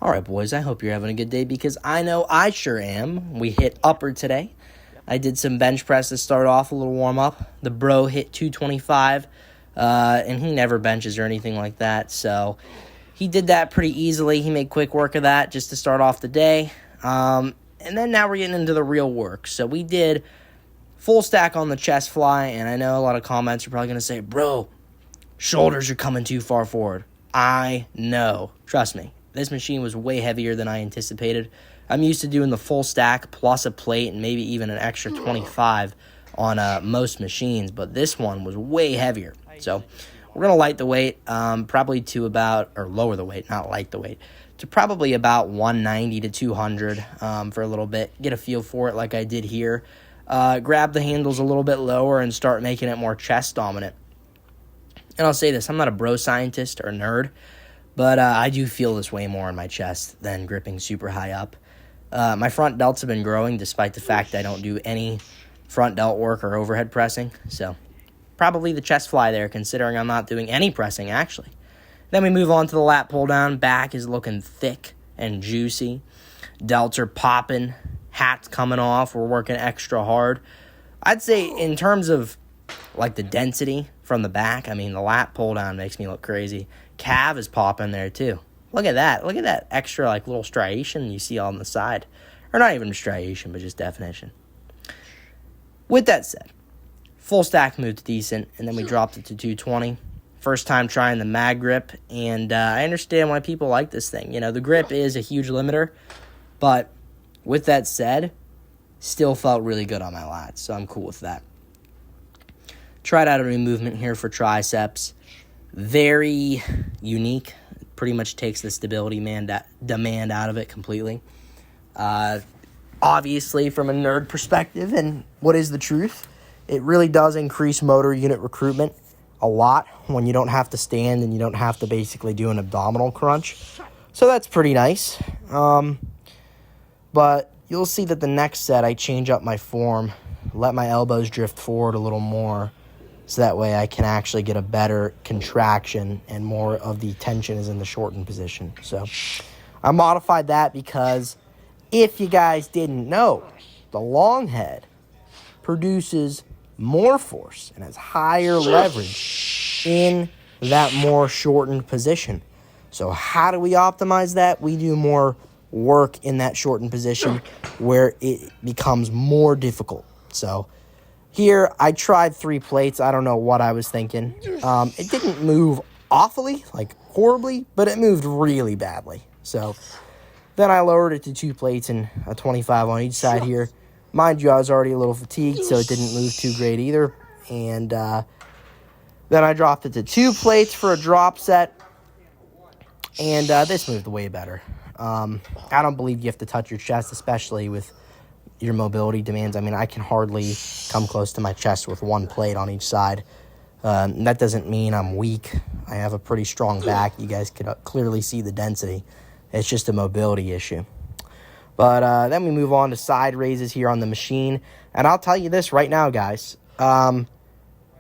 All right, boys, I hope you're having a good day because I know I sure am. We hit upper today. I did some bench press to start off, a little warm-up. The bro hit 225, and he never benches or anything like that, so he did that pretty easily. He made quick work of that just to start off the day. And then now we're getting into the real work. So we did full stack on the chest fly, and I know a lot of comments are probably going to say, bro, shoulders are coming too far forward. I know. Trust me. This machine was way heavier than I anticipated. I'm used to doing the full stack plus a plate and maybe even an extra 25 on most machines, but this one was way heavier. So we're going to light the weight probably to about, or lower the weight, not light the weight, to probably about 190 to 200 for a little bit. Get a feel for it like I did here. Grab the handles a little bit lower and start making it more chest dominant. And I'll say this, I'm not a bro scientist or nerd, but I do feel this way more in my chest than gripping super high up. My front delts have been growing despite the fact I don't do any front delt work or overhead pressing. So probably the chest fly there, considering I'm not doing any pressing, actually. Then we move on to the lat pull down. Back is looking thick and juicy. Delts are popping. Hat's coming off. We're working extra hard. I'd say in terms of like the density from the back, I mean, the lat pull down makes me look crazy. Calf is popping there too. Look at that. Look at that extra like little striation you see on the side. Or not even striation, but just definition. With that said, full stack moved decent, and then we dropped it to 220. First time trying the mag grip, and I understand why people like this thing. You know, the grip is a huge limiter, but with that said, still felt really good on my lats, so I'm cool with that. Tried out a new movement here for triceps. Very unique. Pretty much takes the stability demand out of it completely. Obviously, from a nerd perspective, and what is the truth, it really does increase motor unit recruitment a lot when you don't have to stand and you don't have to basically do an abdominal crunch. So that's pretty nice. But you'll see that the next set I change up my form, let my elbows drift forward a little more, so that way I can actually get a better contraction and more of the tension is in the shortened position. So I modified that because if you guys didn't know, the long head produces more force and has higher leverage in that more shortened position. So how do we optimize that? We do more work in that shortened position where it becomes more difficult. So here, I tried 3 plates. I don't know what I was thinking. It didn't move awfully, like horribly, but it moved really badly. So then I lowered it to 2 plates and a 25 on each side here. Mind you, I was already a little fatigued, so it didn't move too great either. And then I dropped it to 2 plates for a drop set. And this moved way better. I don't believe you have to touch your chest, especially with your mobility demands. I mean, I can hardly come close to my chest with 1 plate on each side. That doesn't mean I'm weak. I have a pretty strong back. You guys could clearly see the density. It's just a mobility issue. But then we move on to side raises here on the machine. And I'll tell you this right now, guys.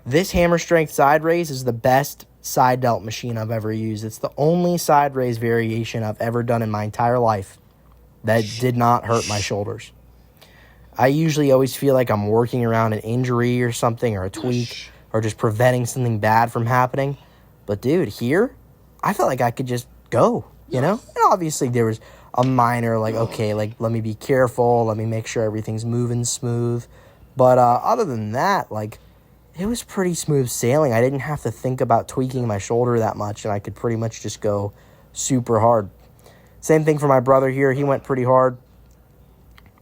This hammer strength side raise is the best side delt machine I've ever used. It's the only side raise variation I've ever done in my entire life that did not hurt my shoulders. I usually always feel like I'm working around an injury or something or a tweak or just preventing something bad from happening. But, dude, here, I felt like I could just go, you know? And obviously there was a minor, like, okay, like, let me be careful. Let me make sure everything's moving smooth. But other than that, like, it was pretty smooth sailing. I didn't have to think about tweaking my shoulder that much, and I could pretty much just go super hard. Same thing for my brother here. He went pretty hard.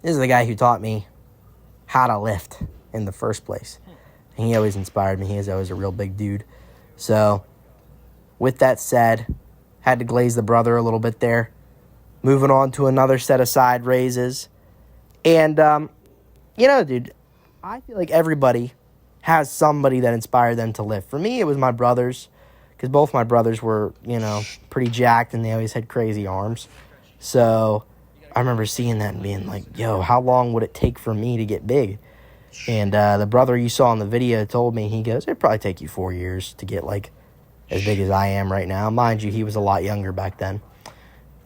This is the guy who taught me how to lift in the first place. And he always inspired me. He is always a real big dude. So, with that said, had to glaze the brother a little bit there. Moving on to another set of side raises. And, you know, dude, I feel like everybody has somebody that inspired them to lift. For me, it was my brothers, because both my brothers were, you know, pretty jacked, and they always had crazy arms. So I remember seeing that and being like, yo, how long would it take for me to get big? And the brother you saw in the video told me, he goes, it'd probably take you 4 years to get, like, as big as I am right now. Mind you, he was a lot younger back then.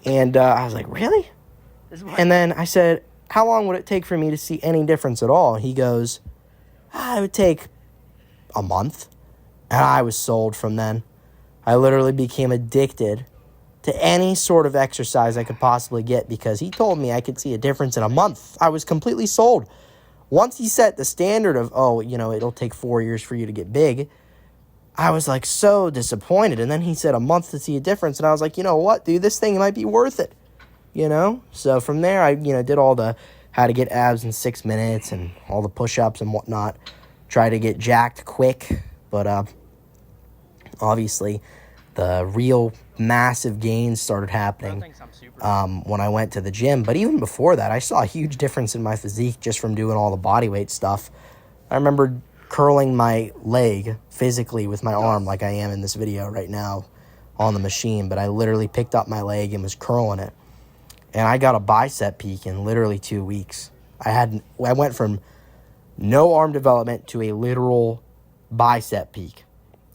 And I was like, really? And then I said, how long would it take for me to see any difference at all? And he goes, it would take a month. And I was sold from then. I literally became addicted to any sort of exercise I could possibly get because he told me I could see a difference in a month. I was completely sold. Once he set the standard of, it'll take 4 years for you to get big, I was like so disappointed. And then he said a month to see a difference. And I was like, you know what, dude, this thing might be worth it. So from there, I, did all the how to get abs in 6 minutes and all the push-ups and whatnot. Try to get jacked quick. But obviously, the real massive gains started happening when I went to the gym. But even before that, I saw a huge difference in my physique just from doing all the bodyweight stuff. I remember curling my leg physically with my arm like I am in this video right now on the machine. But I literally picked up my leg and was curling it. And I got a bicep peak in literally 2 weeks. I went from no arm development to a literal bicep peak.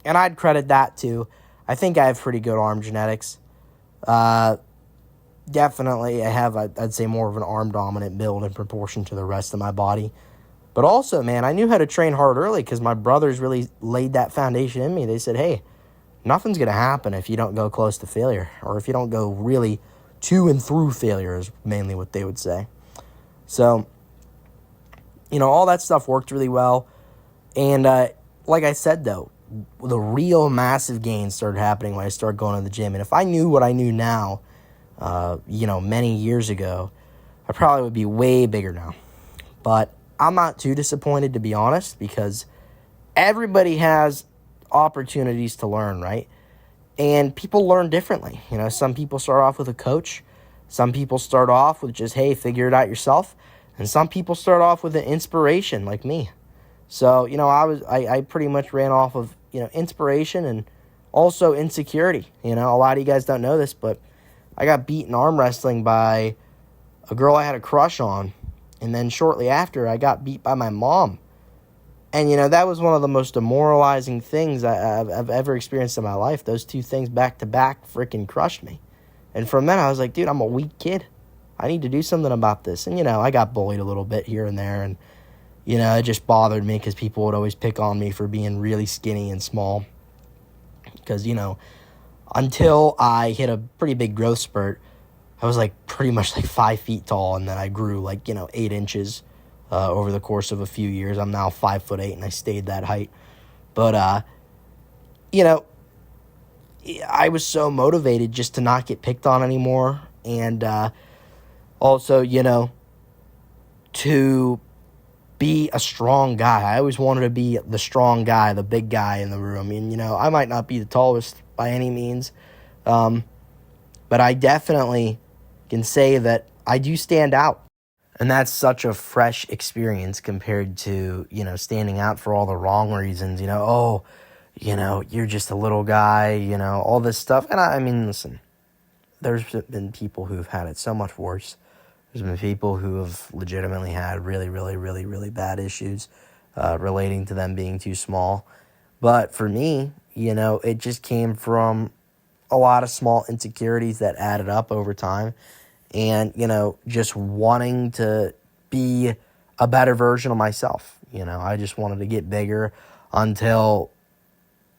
And I'd credit that to, I think I have pretty good arm genetics. Definitely, I have, I'd say, more of an arm-dominant build in proportion to the rest of my body. But also, man, I knew how to train hard early because my brothers really laid that foundation in me. They said, hey, nothing's going to happen if you don't go close to failure, or if you don't go really to and through failure is mainly what they would say. So, all that stuff worked really well. And like I said, though, the real massive gains started happening when I started going to the gym. And if I knew what I knew now, many years ago, I probably would be way bigger now. But I'm not too disappointed, to be honest, because everybody has opportunities to learn, right? And people learn differently. Some people start off with a coach. Some people start off with just, hey, figure it out yourself. And some people start off with an inspiration like me. So, I pretty much ran off of, inspiration and also insecurity. A lot of you guys don't know this, but I got beat in arm wrestling by a girl I had a crush on. And then shortly after, I got beat by my mom. And, that was one of the most demoralizing things I've ever experienced in my life. Those two things back to back freaking crushed me. And from then, I was like, dude, I'm a weak kid. I need to do something about this. And, I got bullied a little bit here and there. And, it just bothered me because people would always pick on me for being really skinny and small. Because, until I hit a pretty big growth spurt, I was pretty much 5 feet tall. And then I grew 8 inches. Over the course of a few years. I'm now 5'8", and I stayed that height. But, I was so motivated just to not get picked on anymore. And also, to be a strong guy. I always wanted to be the strong guy, the big guy in the room. And, I might not be the tallest by any means. But I definitely can say that I do stand out. And that's such a fresh experience compared to, standing out for all the wrong reasons, you're just a little guy, all this stuff. And I mean, listen, there's been people who've had it so much worse. There's been people who have legitimately had really, really, really, really bad issues relating to them being too small. But for me, it just came from a lot of small insecurities that added up over time. And, just wanting to be a better version of myself. I just wanted to get bigger until,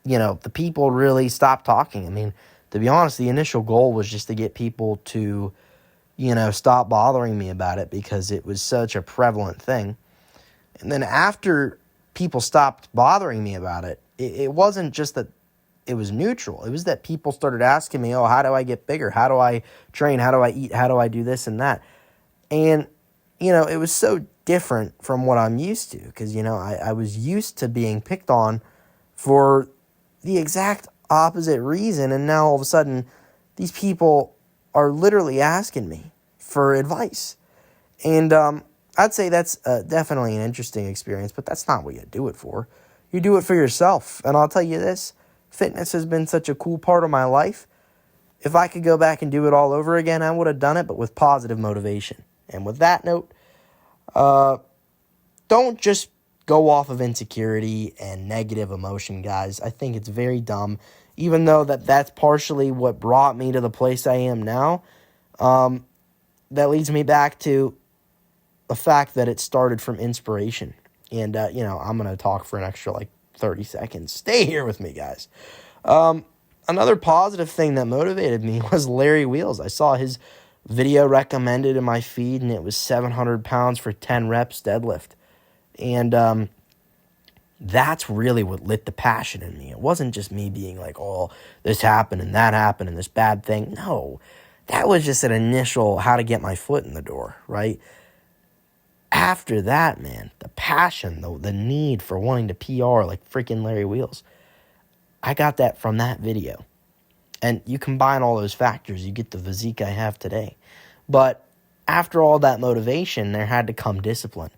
the people really stopped talking. I mean, to be honest, the initial goal was just to get people to, stop bothering me about it because it was such a prevalent thing. And then after people stopped bothering me about it, it wasn't just that it was neutral. It was that people started asking me, how do I get bigger? How do I train? How do I eat? How do I do this and that? And, it was so different from what I'm used to because, I was used to being picked on for the exact opposite reason. And now all of a sudden, these people are literally asking me for advice. And I'd say that's definitely an interesting experience, but that's not what you do it for. You do it for yourself. And I'll tell you this. Fitness has been such a cool part of my life. If I could go back and do it all over again, I would have done it, but with positive motivation. And with that note, don't just go off of insecurity and negative emotion, guys. I think it's very dumb. Even though that's partially what brought me to the place I am now, That leads me back to the fact that it started from inspiration. And, I'm going to talk for an extra, 30 seconds. Stay here with me, guys. Another positive thing that motivated me was Larry Wheels. I saw his video recommended in my feed, and it was 700 pounds for 10 reps deadlift. And that's really what lit the passion in me. It wasn't just me being like, oh, this happened and that happened and this bad thing. No, that was just an initial how to get my foot in the door, right? After that, man, the passion, the need for wanting to PR like freaking Larry Wheels, I got that from that video. And you combine all those factors, you get the physique I have today. But after all that motivation, there had to come discipline.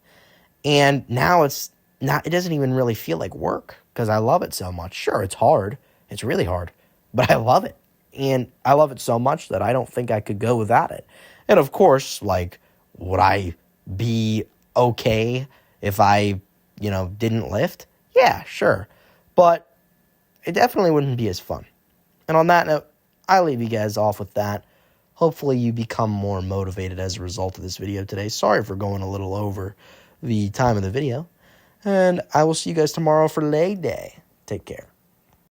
And now it doesn't even really feel like work because I love it so much. Sure, it's hard. It's really hard. But I love it. And I love it so much that I don't think I could go without it. And of course, would I be okay if I, didn't lift? Yeah, sure. But it definitely wouldn't be as fun. And on that note, I leave you guys off with that. Hopefully you become more motivated as a result of this video today. Sorry for going a little over the time of the video. And I will see you guys tomorrow for leg day. Take care.